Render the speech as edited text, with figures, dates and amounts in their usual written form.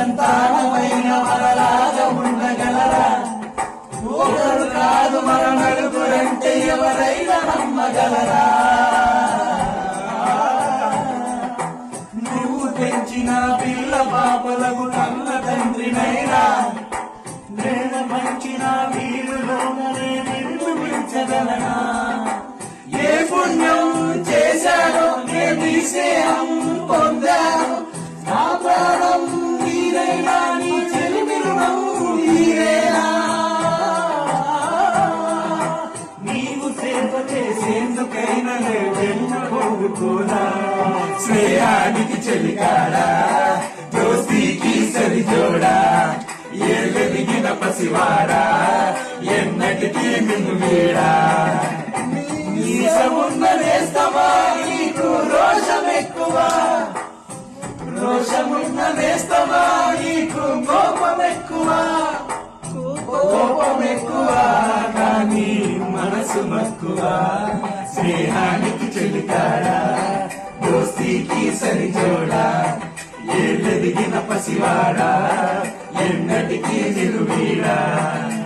సంతానమైన మనలాగా ఉండగలరా? ఒకరు కాదు మన నలుగురంటే ఎవరైనా నమ్మగలరా? నువ్వు పెంచిన పిల్ల పాపలకు కన్న తండ్రినైనా, నేను పంచిన వీరులోనే నిన్ను మించగలనా? ఏ పుణ్యం చేశాడో నేను స్నేహం పొందాను, నా ప్రాణం నీరైనా నీ చెలిమిరుణం నీరేనా? నీవు సేవ చేసేందుకైనా నేను కోరుకోనా? స్నేహానికి చెలికాడా, దోస్తీకి సరిజోడా, ఎదిగిన పసివాడా, ఎన్నటికీ నిన్ను వీడా? నీసమున్న నేస్తమా నీకు రోషం ఎక్కువ, రోషమున్న నేస్తమా నీకు కోపం ఎక్కువ, కోపం ఎక్కువ కానీ మనసు మక్కువ. స్నేహానికి చెలికాడా, దోస్తీకి సరిజోడా, ఎదిగిన పసివాడా, ఎన్నటికీ నిలువీడా?